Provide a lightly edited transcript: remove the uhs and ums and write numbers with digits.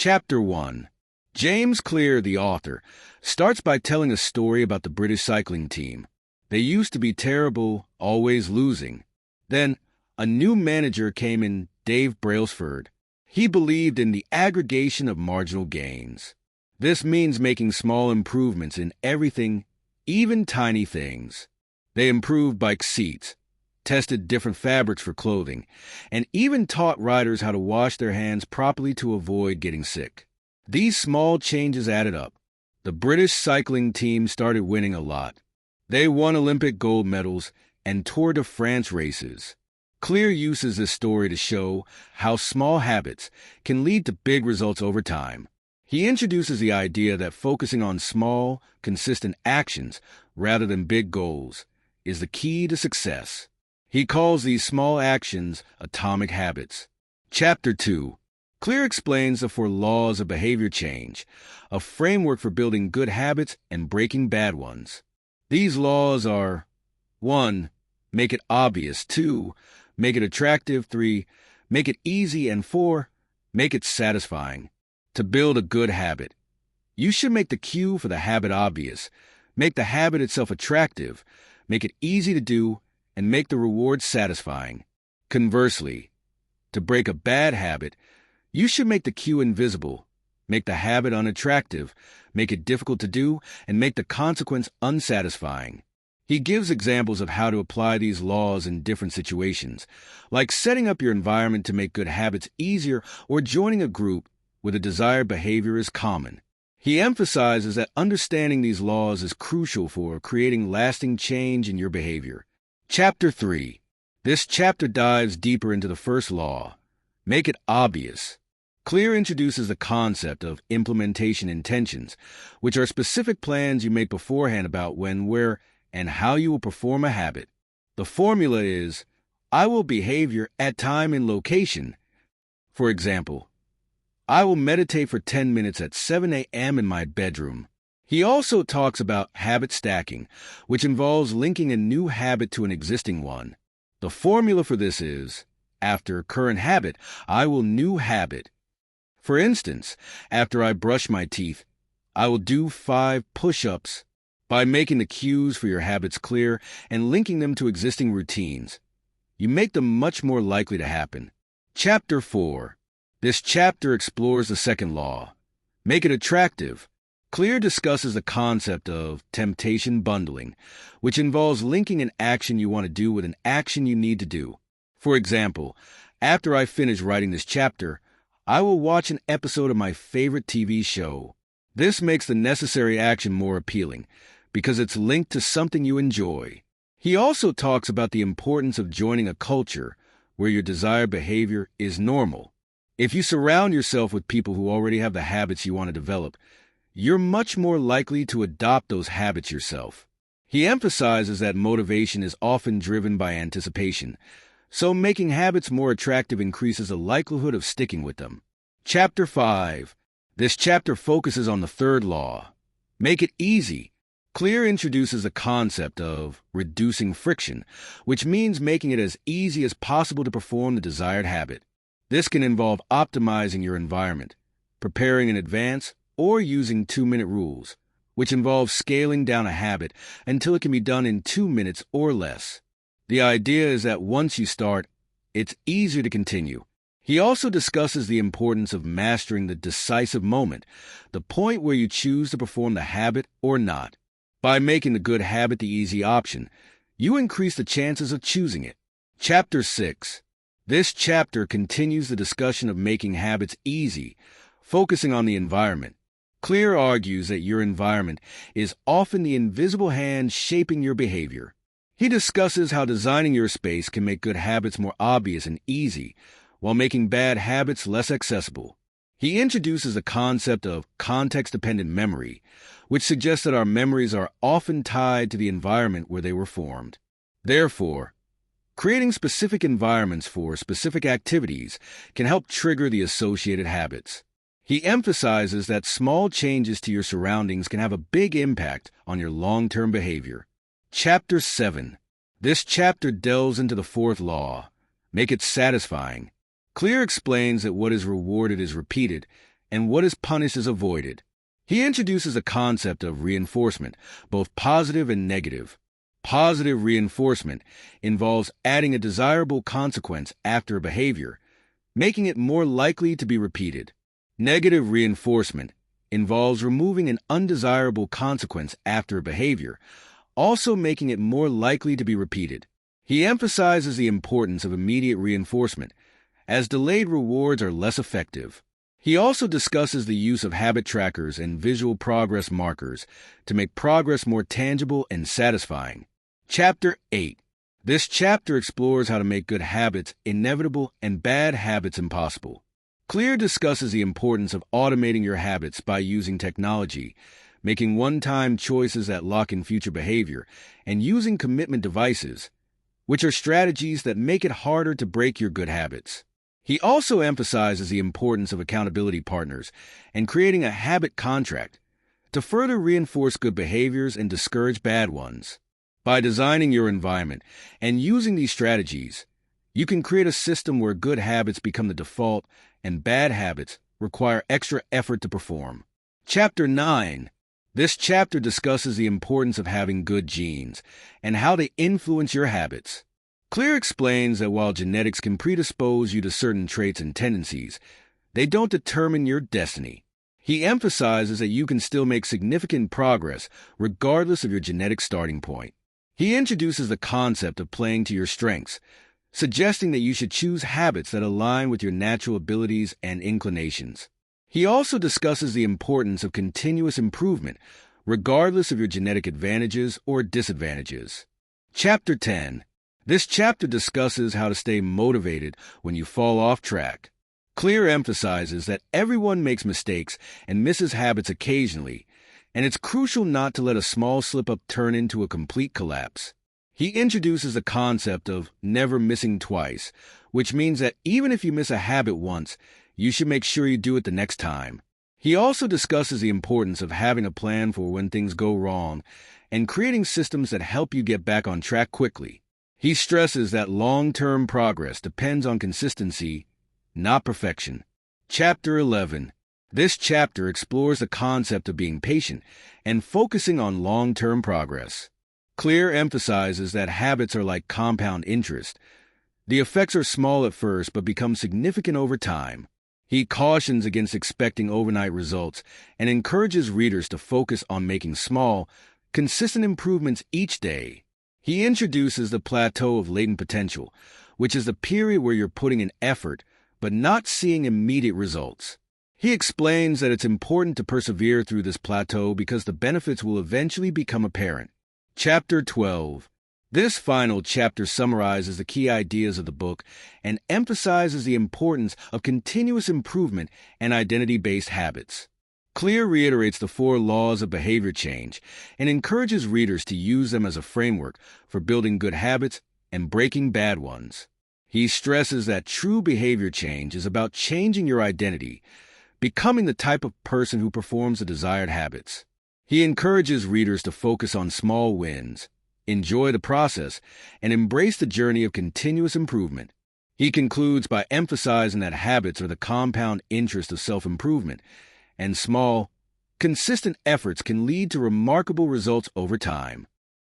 Chapter 1. James Clear, the author, starts by telling a story about the British cycling team. They used to be terrible, always losing. Then, a new manager came in, Dave Brailsford. He believed in the aggregation of marginal gains. This means making small improvements in everything, even tiny things. They improved bike seats, tested different fabrics for clothing, and even taught riders how to wash their hands properly to avoid getting sick. These small changes added up. The British cycling team started winning a lot. They won Olympic gold medals and Tour de France races. Clear uses this story to show how small habits can lead to big results over time. He introduces the idea that focusing on small, consistent actions rather than big goals is the key to success. He calls these small actions atomic habits. Chapter 2. Clear explains the 4 laws of behavior change, a framework for building good habits and breaking bad ones. These laws are 1. Make it obvious. 2. Make it attractive. 3. Make it easy. And 4. Make it satisfying. To build a good habit, you should make the cue for the habit obvious, make the habit itself attractive, make it easy to do, and make the reward satisfying. Conversely, to break a bad habit, you should make the cue invisible, make the habit unattractive, make it difficult to do, and make the consequence unsatisfying. He gives examples of how to apply these laws in different situations, like setting up your environment to make good habits easier or joining a group where the desired behavior is common. He emphasizes that understanding these laws is crucial for creating lasting change in your behavior. Chapter 3. This chapter dives deeper into the first law. Make it obvious. Clear introduces the concept of implementation intentions, which are specific plans you make beforehand about when, where, and how you will perform a habit. The formula is, I will behavior at time and location. For example, I will meditate for 10 minutes at 7 a.m. in my bedroom. He also talks about habit stacking, which involves linking a new habit to an existing one. The formula for this is, after current habit, I will new habit. For instance, after I brush my teeth, I will do 5 push-ups. By making the cues for your habits clear and linking them to existing routines, you make them much more likely to happen. Chapter 4. This chapter explores the second law. Make it attractive. Clear discusses the concept of temptation bundling, which involves linking an action you want to do with an action you need to do. For example, after I finish writing this chapter, I will watch an episode of my favorite TV show. This makes the necessary action more appealing, because it's linked to something you enjoy. He also talks about the importance of joining a culture where your desired behavior is normal. If you surround yourself with people who already have the habits you want to develop, you're much more likely to adopt those habits yourself. He emphasizes that motivation is often driven by anticipation, so making habits more attractive increases the likelihood of sticking with them. Chapter 5. This chapter focuses on the third law. Make it easy. Clear introduces the concept of reducing friction, which means making it as easy as possible to perform the desired habit. This can involve optimizing your environment, preparing in advance, or using 2-minute rules, which involves scaling down a habit until it can be done in 2 minutes or less. The idea is that once you start, it's easier to continue. He also discusses the importance of mastering the decisive moment, the point where you choose to perform the habit or not. By making the good habit the easy option, you increase the chances of choosing it. Chapter 6. This chapter continues the discussion of making habits easy, focusing on the environment. Clear argues that your environment is often the invisible hand shaping your behavior. He discusses how designing your space can make good habits more obvious and easy, while making bad habits less accessible. He introduces the concept of context-dependent memory, which suggests that our memories are often tied to the environment where they were formed. Therefore, creating specific environments for specific activities can help trigger the associated habits. He emphasizes that small changes to your surroundings can have a big impact on your long-term behavior. Chapter 7. This chapter delves into the fourth law. Make it satisfying. Clear explains that what is rewarded is repeated, and what is punished is avoided. He introduces a concept of reinforcement, both positive and negative. Positive reinforcement involves adding a desirable consequence after a behavior, making it more likely to be repeated. Negative reinforcement involves removing an undesirable consequence after a behavior, also making it more likely to be repeated. He emphasizes the importance of immediate reinforcement, as delayed rewards are less effective. He also discusses the use of habit trackers and visual progress markers to make progress more tangible and satisfying. Chapter 8. This chapter explores how to make good habits inevitable and bad habits impossible. Clear discusses the importance of automating your habits by using technology, making one-time choices that lock in future behavior, and using commitment devices, which are strategies that make it harder to break your good habits. He also emphasizes the importance of accountability partners and creating a habit contract to further reinforce good behaviors and discourage bad ones. By designing your environment and using these strategies, you can create a system where good habits become the default and bad habits require extra effort to perform. Chapter 9. This chapter discusses the importance of having good genes and how they influence your habits. Clear explains that while genetics can predispose you to certain traits and tendencies, they don't determine your destiny. He emphasizes that you can still make significant progress regardless of your genetic starting point. He introduces the concept of playing to your strengths, suggesting that you should choose habits that align with your natural abilities and inclinations. He also discusses the importance of continuous improvement, regardless of your genetic advantages or disadvantages. Chapter 10. This chapter discusses how to stay motivated when you fall off track. Clear emphasizes that everyone makes mistakes and misses habits occasionally, and it's crucial not to let a small slip-up turn into a complete collapse. He introduces the concept of never missing twice, which means that even if you miss a habit once, you should make sure you do it the next time. He also discusses the importance of having a plan for when things go wrong and creating systems that help you get back on track quickly. He stresses that long-term progress depends on consistency, not perfection. Chapter 11. This chapter explores the concept of being patient and focusing on long-term progress. Clear emphasizes that habits are like compound interest. The effects are small at first but become significant over time. He cautions against expecting overnight results and encourages readers to focus on making small, consistent improvements each day. He introduces the plateau of latent potential, which is the period where you're putting in effort but not seeing immediate results. He explains that it's important to persevere through this plateau because the benefits will eventually become apparent. Chapter 12. This final chapter summarizes the key ideas of the book and emphasizes the importance of continuous improvement and identity-based habits. Clear reiterates the 4 laws of behavior change and encourages readers to use them as a framework for building good habits and breaking bad ones. He stresses that true behavior change is about changing your identity, becoming the type of person who performs the desired habits. He encourages readers to focus on small wins, enjoy the process, and embrace the journey of continuous improvement. He concludes by emphasizing that habits are the compound interest of self-improvement, and small, consistent efforts can lead to remarkable results over time.